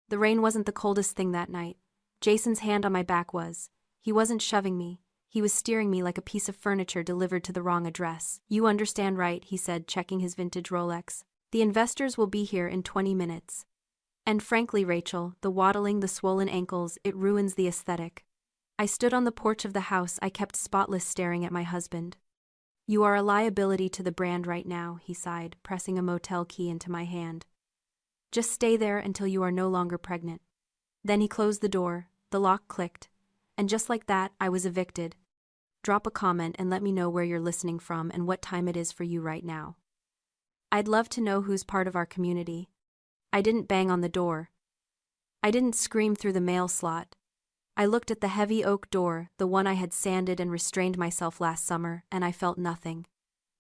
The rain wasn't the coldest thing that night. Jason's hand on my back was. He wasn't shoving me. He was steering me like a piece of furniture delivered to the wrong address. "You understand, right?" he said, checking his vintage Rolex. "The investors will be here in 20 minutes. And frankly, Rachel, the waddling, the swollen ankles, it ruins the aesthetic." I stood on the porch of the house I kept spotless, staring at my husband. "You are a liability to the brand right now," he sighed, pressing a motel key into my hand. "Just stay there until you are no longer pregnant." Then he closed the door, the lock clicked, and just like that, I was evicted. Drop a comment and let me know where you're listening from and what time it is for you right now. I'd love to know who's part of our community. I didn't bang on the door. I didn't scream through the mail slot. I looked at the heavy oak door, the one I had sanded and restrained myself last summer, and I felt nothing.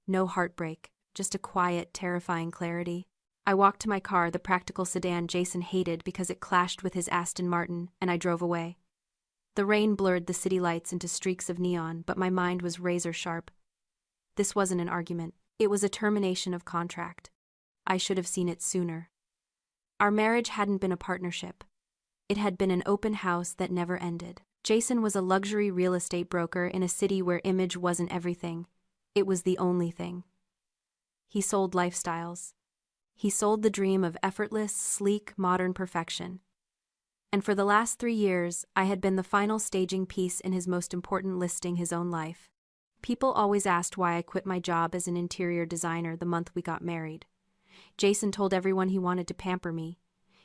No heartbreak, just a quiet, terrifying clarity. I walked to my car, the practical sedan Jason hated because it clashed with his Aston Martin, and I drove away. The rain blurred the city lights into streaks of neon, but my mind was razor sharp. This wasn't an argument. It was a termination of contract. I should have seen it sooner. Our marriage hadn't been a partnership. It had been an open house that never ended. Jason was a luxury real estate broker in a city where image wasn't everything. It was the only thing. He sold lifestyles. He sold the dream of effortless, sleek, modern perfection. And for the last 3 years, I had been the final staging piece in his most important listing, his own life. People always asked why I quit my job as an interior designer the month we got married. Jason told everyone he wanted to pamper me.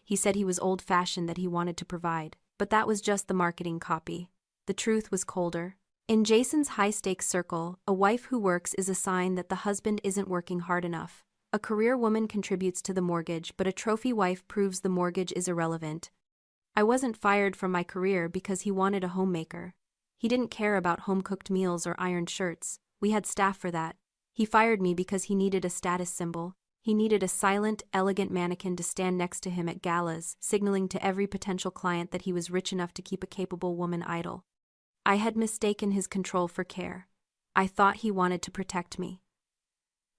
He said he was old-fashioned, that he wanted to provide. But that was just the marketing copy. The truth was colder. In Jason's high-stakes circle, a wife who works is a sign that the husband isn't working hard enough. A career woman contributes to the mortgage, but a trophy wife proves the mortgage is irrelevant. I wasn't fired from my career because he wanted a homemaker. He didn't care about home-cooked meals or ironed shirts. We had staff for that. He fired me because he needed a status symbol. He needed a silent, elegant mannequin to stand next to him at galas, signaling to every potential client that he was rich enough to keep a capable woman idle. I had mistaken his control for care. I thought he wanted to protect me.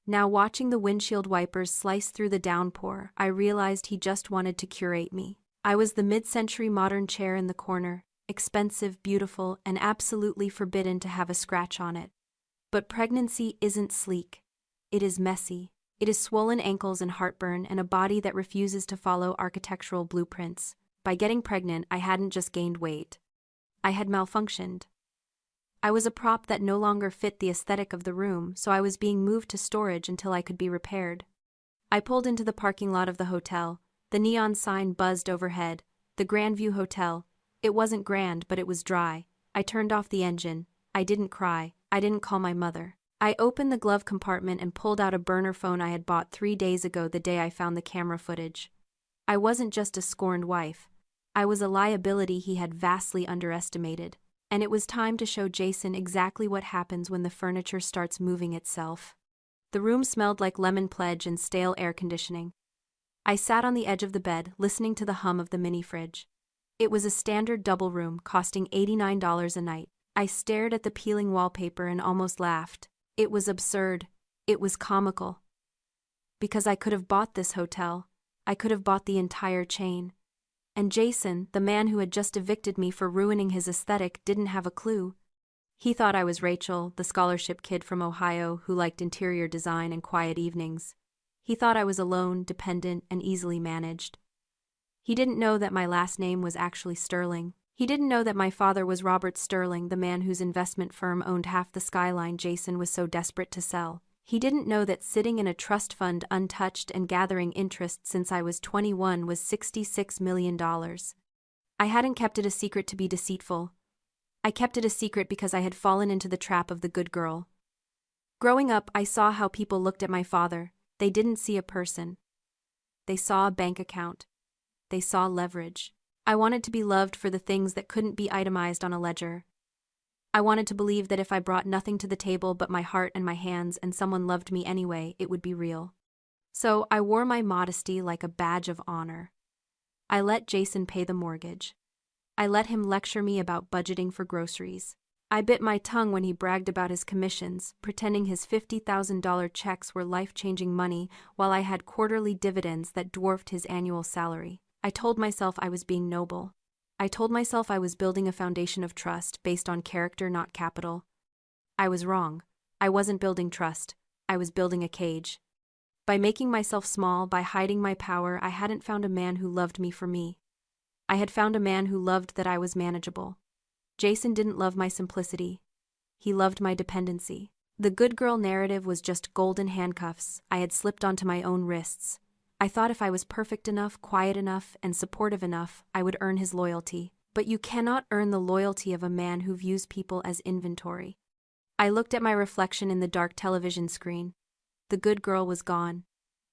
Now, watching the windshield wipers slice through the downpour, I realized he just wanted to curate me. I was the mid-century modern chair in the corner, expensive, beautiful, and absolutely forbidden to have a scratch on it. But pregnancy isn't sleek. It is messy. It is swollen ankles and heartburn and a body that refuses to follow architectural blueprints. By getting pregnant, I hadn't just gained weight. I had malfunctioned. I was a prop that no longer fit the aesthetic of the room, so I was being moved to storage until I could be repaired. I pulled into the parking lot of the hotel. The neon sign buzzed overhead. The Grandview Hotel. It wasn't grand, but it was dry. I turned off the engine. I didn't cry. I didn't call my mother. I opened the glove compartment and pulled out a burner phone I had bought 3 days ago, the day I found the camera footage. I wasn't just a scorned wife. I was a liability he had vastly underestimated. And it was time to show Jason exactly what happens when the furniture starts moving itself. The room smelled like lemon pledge and stale air conditioning. I sat on the edge of the bed, listening to the hum of the mini-fridge. It was a standard double room, costing $89 a night. I stared at the peeling wallpaper and almost laughed. It was absurd. It was comical. Because I could have bought this hotel. I could have bought the entire chain. And Jason, the man who had just evicted me for ruining his aesthetic, didn't have a clue. He thought I was Rachel, the scholarship kid from Ohio who liked interior design and quiet evenings. He thought I was alone, dependent, and easily managed. He didn't know that my last name was actually Sterling. He didn't know that my father was Robert Sterling, the man whose investment firm owned half the skyline Jason was so desperate to sell. He didn't know that sitting in a trust fund untouched and gathering interest since I was 21 was $66 million. I hadn't kept it a secret to be deceitful. I kept it a secret because I had fallen into the trap of the good girl. Growing up, I saw how people looked at my father. They didn't see a person. They saw a bank account. They saw leverage. I wanted to be loved for the things that couldn't be itemized on a ledger. I wanted to believe that if I brought nothing to the table but my heart and my hands and someone loved me anyway, it would be real. So I wore my modesty like a badge of honor. I let Jason pay the mortgage. I let him lecture me about budgeting for groceries. I bit my tongue when he bragged about his commissions, pretending his $50,000 checks were life-changing money while I had quarterly dividends that dwarfed his annual salary. I told myself I was being noble. I told myself I was building a foundation of trust based on character, not capital. I was wrong. I wasn't building trust. I was building a cage. By making myself small, by hiding my power, I hadn't found a man who loved me for me. I had found a man who loved that I was manageable. Jason didn't love my simplicity. He loved my dependency. The good girl narrative was just golden handcuffs I had slipped onto my own wrists. I thought if I was perfect enough, quiet enough, and supportive enough, I would earn his loyalty. But you cannot earn the loyalty of a man who views people as inventory. I looked at my reflection in the dark television screen. The good girl was gone.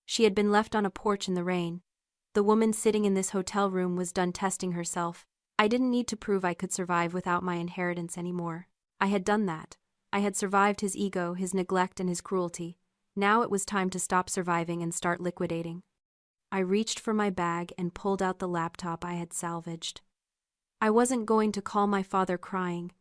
She had been left on a porch in the rain. The woman sitting in this hotel room was done testing herself. I didn't need to prove I could survive without my inheritance anymore. I had done that. I had survived his ego, his neglect, and his cruelty. Now it was time to stop surviving and start liquidating. I reached for my bag and pulled out the laptop I had salvaged. I wasn't going to call my father crying.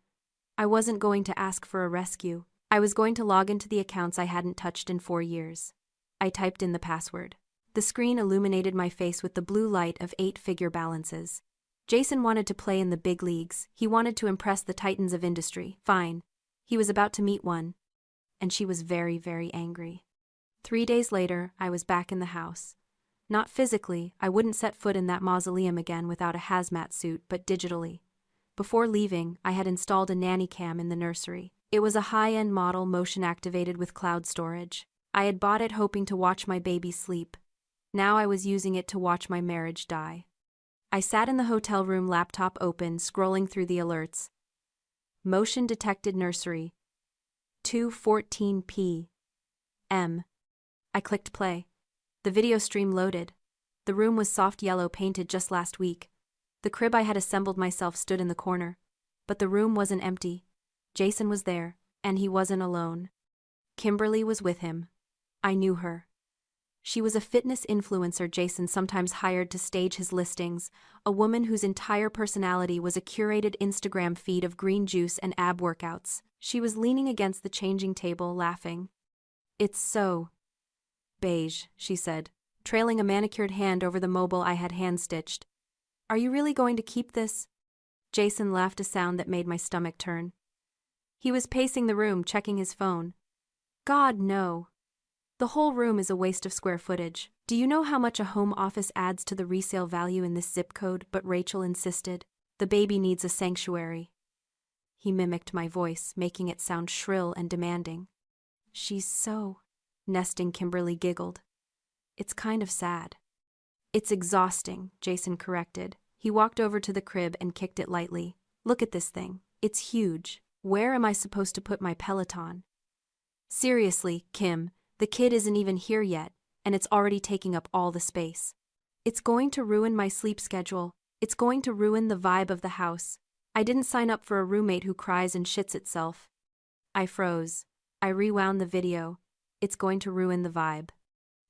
I wasn't going to ask for a rescue. I was going to log into the accounts I hadn't touched in 4 years. I typed in the password. The screen illuminated my face with the blue light of 8-figure balances. Jason wanted to play in the big leagues. He wanted to impress the titans of industry. Fine. He was about to meet one. And she was very, very angry. 3 days later, I was back in the house. Not physically, I wouldn't set foot in that mausoleum again without a hazmat suit, but digitally. Before leaving, I had installed a nanny cam in the nursery. It was a high-end model motion-activated with cloud storage. I had bought it hoping to watch my baby sleep. Now I was using it to watch my marriage die. I sat in the hotel room, laptop open, scrolling through the alerts. Motion detected nursery. 2:14 p.m. I clicked play. The video stream loaded. The room was soft yellow, painted just last week. The crib I had assembled myself stood in the corner. But the room wasn't empty. Jason was there, and he wasn't alone. Kimberly was with him. I knew her. She was a fitness influencer Jason sometimes hired to stage his listings, a woman whose entire personality was a curated Instagram feed of green juice and ab workouts. She was leaning against the changing table, laughing. "It's so beige," she said, trailing a manicured hand over the mobile I had hand-stitched. "Are you really going to keep this?" Jason laughed, a sound that made my stomach turn. He was pacing the room, checking his phone. "God, no. The whole room is a waste of square footage. Do you know how much a home office adds to the resale value in this zip code?" But Rachel insisted. "The baby needs a sanctuary." He mimicked my voice, making it sound shrill and demanding. "She's so nesting," Kimberly giggled. "It's kind of sad." "It's exhausting," Jason corrected. He walked over to the crib and kicked it lightly. "Look at this thing. It's huge. Where am I supposed to put my Peloton?" "Seriously, Kim, the kid isn't even here yet, and it's already taking up all the space. It's going to ruin my sleep schedule. It's going to ruin the vibe of the house. I didn't sign up for a roommate who cries and shits itself." I froze. I rewound the video. It's going to ruin the vibe.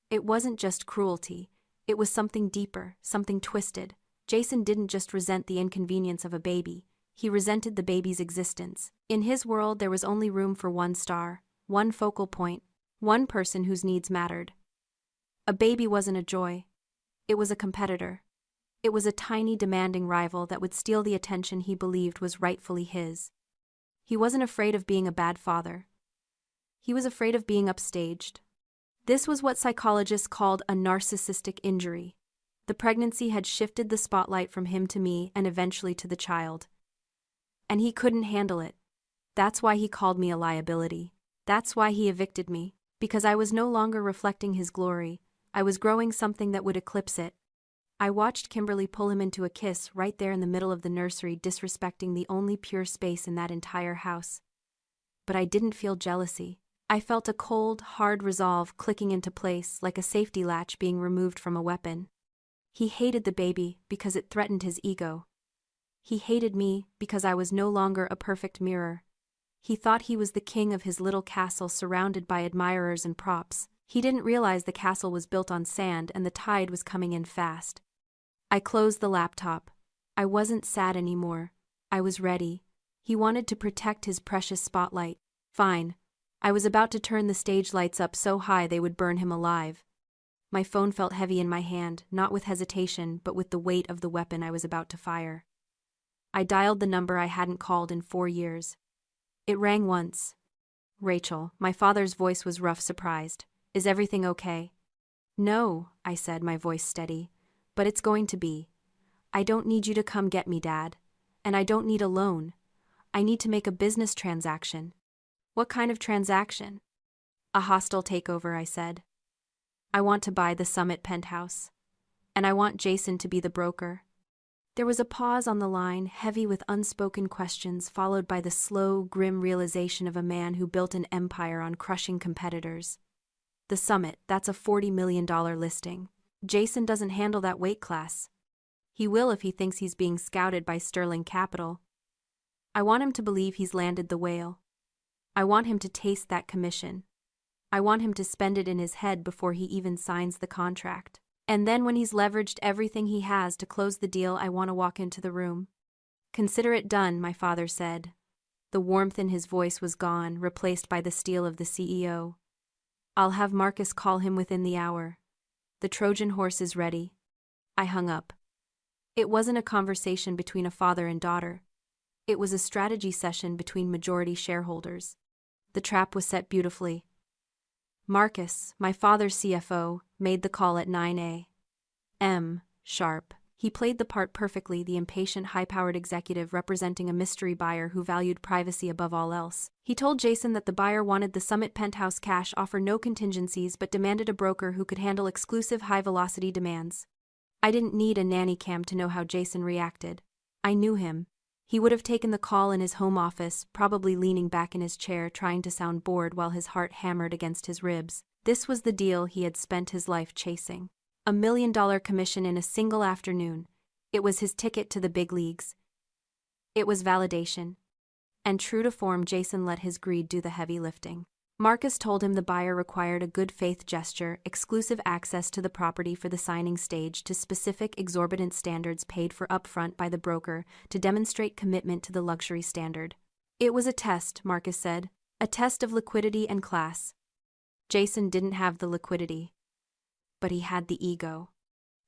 It wasn't just cruelty. It was something deeper, something twisted. Jason didn't just resent the inconvenience of a baby. He resented the baby's existence. In his world, there was only room for one star, one focal point, one person whose needs mattered. A baby wasn't a joy. It was a competitor. It was a tiny, demanding rival that would steal the attention he believed was rightfully his. He wasn't afraid of being a bad father. He was afraid of being upstaged. This was what psychologists called a narcissistic injury. The pregnancy had shifted the spotlight from him to me and eventually to the child. And he couldn't handle it. That's why he called me a liability. That's why he evicted me. Because I was no longer reflecting his glory. I was growing something that would eclipse it. I watched Kimberly pull him into a kiss right there in the middle of the nursery, disrespecting the only pure space in that entire house. But I didn't feel jealousy. I felt a cold, hard resolve clicking into place like a safety latch being removed from a weapon. He hated the baby because it threatened his ego. He hated me because I was no longer a perfect mirror. He thought he was the king of his little castle surrounded by admirers and props. He didn't realize the castle was built on sand and the tide was coming in fast. I closed the laptop. I wasn't sad anymore. I was ready. He wanted to protect his precious spotlight. Fine. I was about to turn the stage lights up so high they would burn him alive. My phone felt heavy in my hand, not with hesitation, but with the weight of the weapon I was about to fire. I dialed the number I hadn't called in 4 years. It rang once. Rachel, my father's voice was rough, surprised. Is everything okay? No, I said, my voice steady. But it's going to be. I don't need you to come get me, Dad. And I don't need a loan. I need to make a business transaction. What kind of transaction? A hostile takeover, I said. I want to buy the Summit penthouse. And I want Jason to be the broker. There was a pause on the line, heavy with unspoken questions, followed by the slow, grim realization of a man who built an empire on crushing competitors. The Summit, that's a $40 million listing. Jason doesn't handle that weight class. He will if he thinks he's being scouted by Sterling Capital. I want him to believe he's landed the whale. I want him to taste that commission. I want him to spend it in his head before he even signs the contract. And then when he's leveraged everything he has to close the deal, I want to walk into the room. Consider it done, my father said. The warmth in his voice was gone, replaced by the steel of the CEO. I'll have Marcus call him within the hour. The Trojan horse is ready. I hung up. It wasn't a conversation between a father and daughter. It was a strategy session between majority shareholders. The trap was set beautifully. Marcus, my father's CFO, made the call at 9 a.m. sharp. He played the part perfectly, the impatient, high-powered executive representing a mystery buyer who valued privacy above all else. He told Jason that the buyer wanted the Summit penthouse cash offer, no contingencies, but demanded a broker who could handle exclusive high-velocity demands. I didn't need a nanny cam to know how Jason reacted. I knew him. He would have taken the call in his home office, probably leaning back in his chair trying to sound bored while his heart hammered against his ribs. This was the deal he had spent his life chasing. $1 million commission in a single afternoon. It was his ticket to the big leagues. It was validation. And true to form, Jason let his greed do the heavy lifting. Marcus told him the buyer required a good faith gesture, exclusive access to the property for the signing stage, to specific exorbitant standards paid for upfront by the broker to demonstrate commitment to the luxury standard. It was a test, Marcus said. A test of liquidity and class. Jason didn't have the liquidity. But he had the ego.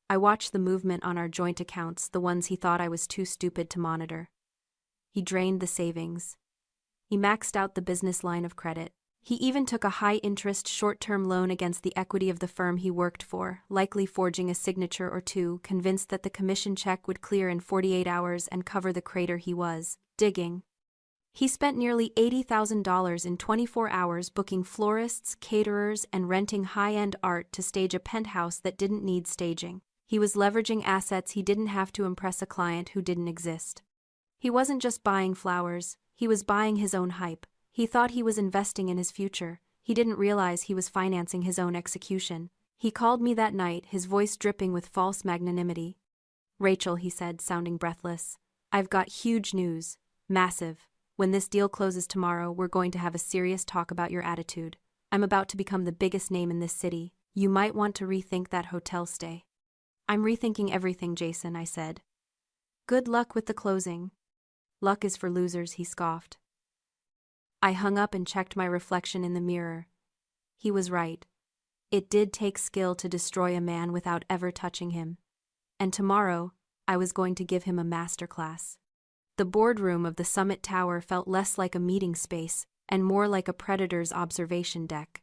I watched the movement on our joint accounts, the ones he thought I was too stupid to monitor. He drained the savings. He maxed out the business line of credit. He even took a high-interest short-term loan against the equity of the firm he worked for, likely forging a signature or two, convinced that the commission check would clear in 48 hours and cover the crater he was digging. He spent nearly $80,000 in 24 hours booking florists, caterers, and renting high-end art to stage a penthouse that didn't need staging. He was leveraging assets he didn't have to impress a client who didn't exist. He wasn't just buying flowers, he was buying his own hype. He thought he was investing in his future. He didn't realize he was financing his own execution. He called me that night, his voice dripping with false magnanimity. Rachel, he said, sounding breathless. I've got huge news. Massive. When this deal closes tomorrow, we're going to have a serious talk about your attitude. I'm about to become the biggest name in this city. You might want to rethink that hotel stay. I'm rethinking everything, Jason, I said. Good luck with the closing. Luck is for losers, he scoffed. I hung up and checked my reflection in the mirror. He was right. It did take skill to destroy a man without ever touching him. And tomorrow, I was going to give him a masterclass. The boardroom of the Summit Tower felt less like a meeting space and more like a predator's observation deck.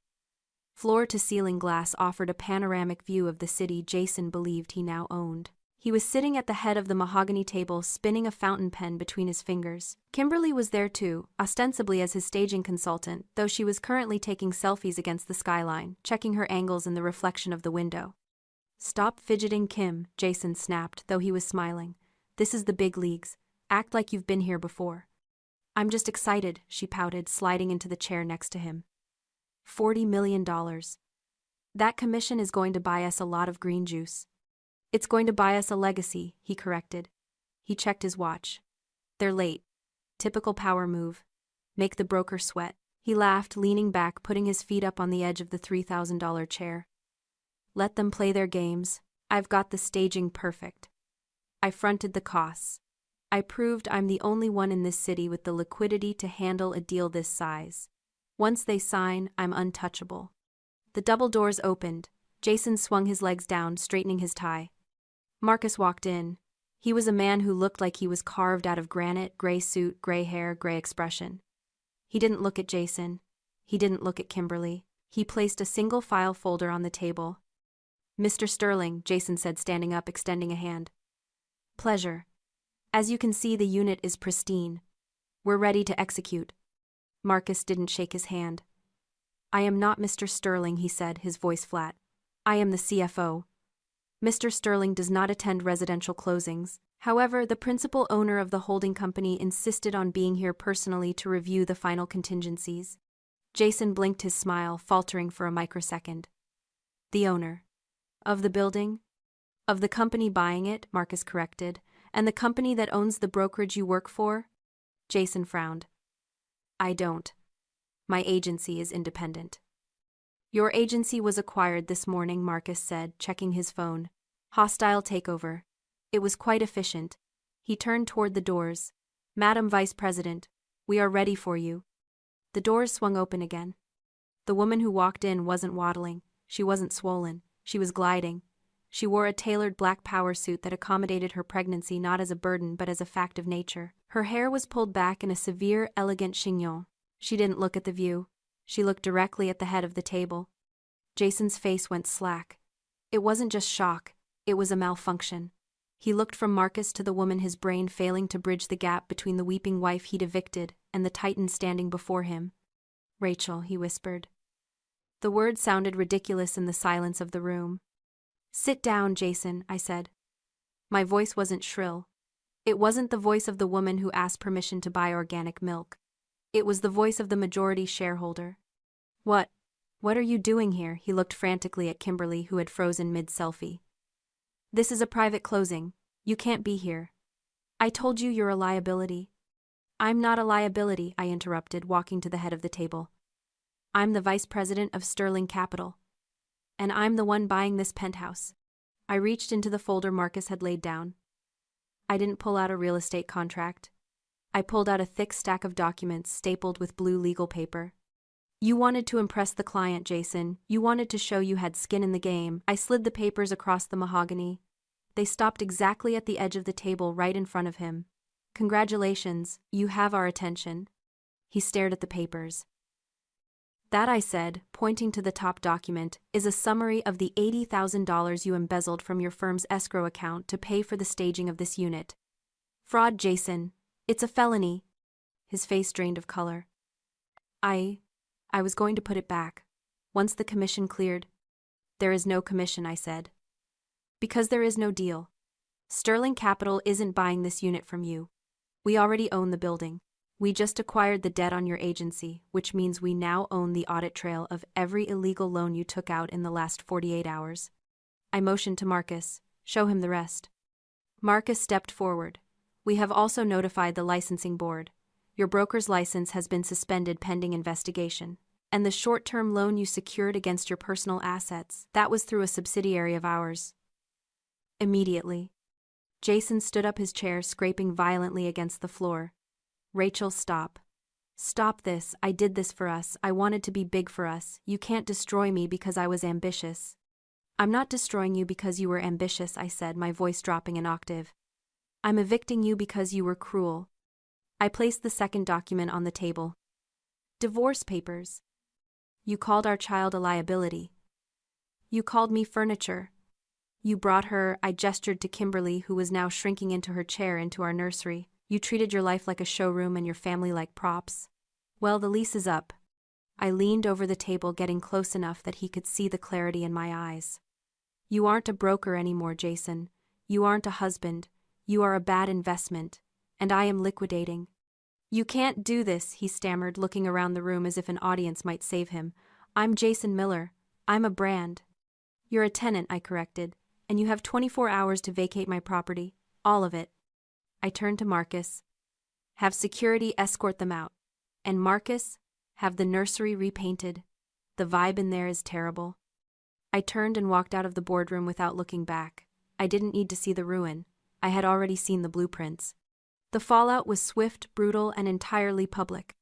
Floor-to-ceiling glass offered a panoramic view of the city Jason believed he now owned. He was sitting at the head of the mahogany table, spinning a fountain pen between his fingers. Kimberly was there too, ostensibly as his staging consultant, though she was currently taking selfies against the skyline, checking her angles in the reflection of the window. Stop fidgeting, Kim, Jason snapped, though he was smiling. This is the big leagues. Act like you've been here before. I'm just excited, she pouted, sliding into the chair next to him. $40 million. That commission is going to buy us a lot of green juice. It's going to buy us a legacy, he corrected. He checked his watch. They're late. Typical power move. Make the broker sweat. He laughed, leaning back, putting his feet up on the edge of the $3,000 chair. Let them play their games. I've got the staging perfect. I fronted the costs. I proved I'm the only one in this city with the liquidity to handle a deal this size. Once they sign, I'm untouchable. The double doors opened. Jason swung his legs down, straightening his tie. Marcus walked in. He was a man who looked like he was carved out of granite, gray suit, gray hair, gray expression. He didn't look at Jason. He didn't look at Kimberly. He placed a single file folder on the table. "Mr. Sterling," Jason said, standing up, extending a hand. "Pleasure. As you can see, the unit is pristine. We're ready to execute." Marcus didn't shake his hand. "I am not Mr. Sterling," he said, his voice flat. "I am the CFO. Mr. Sterling does not attend residential closings. However, the principal owner of the holding company insisted on being here personally to review the final contingencies." Jason blinked his smile, faltering for a microsecond. "The owner? Of the building?" "Of the company buying it," Marcus corrected. "And the company that owns the brokerage you work for?" Jason frowned. "I don't. My agency is independent." "Your agency was acquired this morning," Marcus said, checking his phone. "Hostile takeover. It was quite efficient." He turned toward the doors. "Madam Vice President, we are ready for you." The doors swung open again. The woman who walked in wasn't waddling. She wasn't swollen. She was gliding. She wore a tailored black power suit that accommodated her pregnancy not as a burden but as a fact of nature. Her hair was pulled back in a severe, elegant chignon. She didn't look at the view. She looked directly at the head of the table. Jason's face went slack. It wasn't just shock. It was a malfunction. He looked from Marcus to the woman, his brain failing to bridge the gap between the weeping wife he'd evicted and the titan standing before him. "Rachel," he whispered. The word sounded ridiculous in the silence of the room. "Sit down, Jason," I said. My voice wasn't shrill. It wasn't the voice of the woman who asked permission to buy organic milk. It was the voice of the majority shareholder. What are you doing here?" He looked frantically at Kimberly, who had frozen mid-selfie. "This is a private closing. You can't be here." "I told you you're a liability." "I'm not a liability," I interrupted, walking to the head of the table. "I'm the vice president of Sterling Capital. And I'm the one buying this penthouse." I reached into the folder Marcus had laid down. I didn't pull out a real estate contract. I pulled out a thick stack of documents stapled with blue legal paper. "You wanted to impress the client, Jason. You wanted to show you had skin in the game." I slid the papers across the mahogany. They stopped exactly at the edge of the table right in front of him. "Congratulations, you have our attention." He stared at the papers. "That," I said, pointing to the top document, "is a summary of the $80,000 you embezzled from your firm's escrow account to pay for the staging of this unit. Fraud, Jason. It's a felony." His face drained of color. I was going to put it back. Once the commission cleared." "There is no commission," I said. "Because there is no deal. Sterling Capital isn't buying this unit from you. We already own the building. We just acquired the debt on your agency, which means we now own the audit trail of every illegal loan you took out in the last 48 hours. I motioned to Marcus. "Show him the rest." Marcus stepped forward. "We have also notified the licensing board. Your broker's license has been suspended pending investigation. And the short-term loan you secured against your personal assets, that was through a subsidiary of ours." Immediately. Jason stood up his chair, scraping violently against the floor. "Rachel, stop. Stop this. I did this for us. I wanted to be big for us. You can't destroy me because I was ambitious." "I'm not destroying you because you were ambitious," I said, my voice dropping an octave. "I'm evicting you because you were cruel." I placed the second document on the table. "Divorce papers. You called our child a liability. You called me furniture. You brought her," I gestured to Kimberly, who was now shrinking into her chair, "into our nursery. You treated your life like a showroom and your family like props. Well, the lease is up." I leaned over the table, getting close enough that he could see the clarity in my eyes. "You aren't a broker anymore, Jason. You aren't a husband. You are a bad investment. And I am liquidating." "You can't do this," he stammered, looking around the room as if an audience might save him. "I'm Jason Miller. I'm a brand." "You're a tenant," I corrected, "and you have 24 hours to vacate my property. All of it." I turned to Marcus. "Have security escort them out. And Marcus, have the nursery repainted. The vibe in there is terrible." I turned and walked out of the boardroom without looking back. I didn't need to see the ruin. I had already seen the blueprints. The fallout was swift, brutal, and entirely public.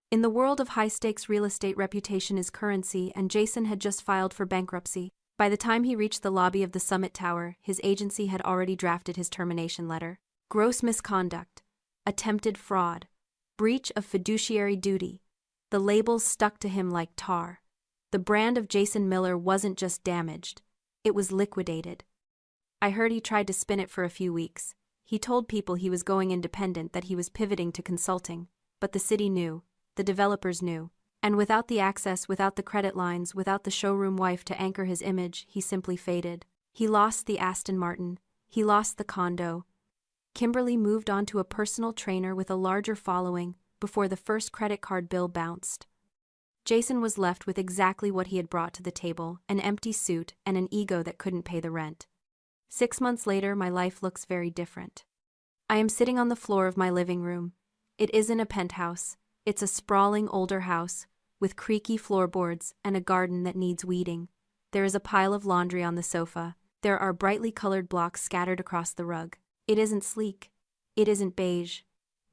In the world of high-stakes real estate, reputation is currency, and Jason had just filed for bankruptcy. By the time he reached the lobby of the Summit Tower, his agency had already drafted his termination letter. Gross misconduct, attempted fraud, breach of fiduciary duty. The labels stuck to him like tar. The brand of Jason Miller wasn't just damaged, it was liquidated. I heard he tried to spin it for a few weeks. He told people he was going independent, that he was pivoting to consulting. But the city knew, the developers knew. And without the access, without the credit lines, without the showroom wife to anchor his image, he simply faded. He lost the Aston Martin. He lost the condo. Kimberly moved on to a personal trainer with a larger following before the first credit card bill bounced. Jason was left with exactly what he had brought to the table, an empty suit and an ego that couldn't pay the rent. 6 months later, my life looks very different. I am sitting on the floor of my living room. It isn't a penthouse. It's a sprawling older house, with creaky floorboards and a garden that needs weeding. There is a pile of laundry on the sofa. There are brightly colored blocks scattered across the rug. It isn't sleek. It isn't beige.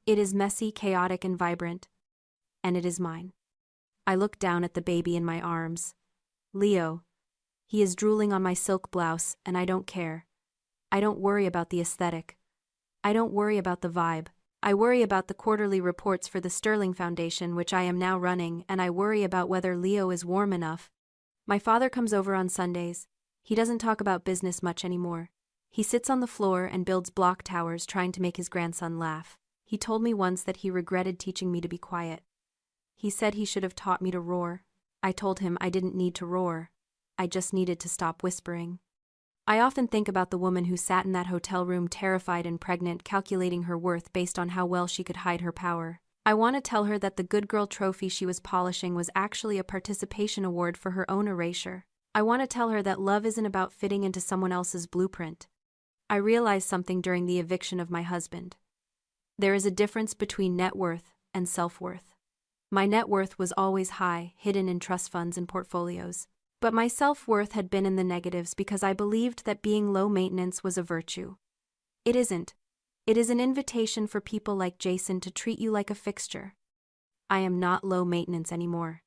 It is messy, chaotic, and vibrant. And it is mine. I look down at the baby in my arms. Leo. He is drooling on my silk blouse, and I don't care. I don't worry about the aesthetic. I don't worry about the vibe. I worry about the quarterly reports for the Sterling Foundation, which I am now running, and I worry about whether Leo is warm enough. My father comes over on Sundays. He doesn't talk about business much anymore. He sits on the floor and builds block towers trying to make his grandson laugh. He told me once that he regretted teaching me to be quiet. He said he should have taught me to roar. I told him I didn't need to roar. I just needed to stop whispering. I often think about the woman who sat in that hotel room terrified and pregnant, calculating her worth based on how well she could hide her power. I want to tell her that the good girl trophy she was polishing was actually a participation award for her own erasure. I want to tell her that love isn't about fitting into someone else's blueprint. I realized something during the eviction of my husband. There is a difference between net worth and self-worth. My net worth was always high, hidden in trust funds and portfolios. But my self-worth had been in the negatives because I believed that being low maintenance was a virtue. It isn't. It is an invitation for people like Jason to treat you like a fixture. I am not low maintenance anymore.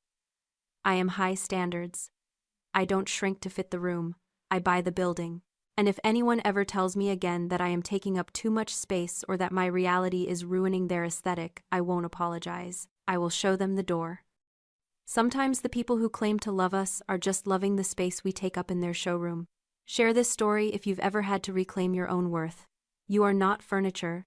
I am high standards. I don't shrink to fit the room. I buy the building. And if anyone ever tells me again that I am taking up too much space or that my reality is ruining their aesthetic, I won't apologize. I will show them the door. Sometimes the people who claim to love us are just loving the space we take up in their showroom. Share this story if you've ever had to reclaim your own worth. You are not furniture.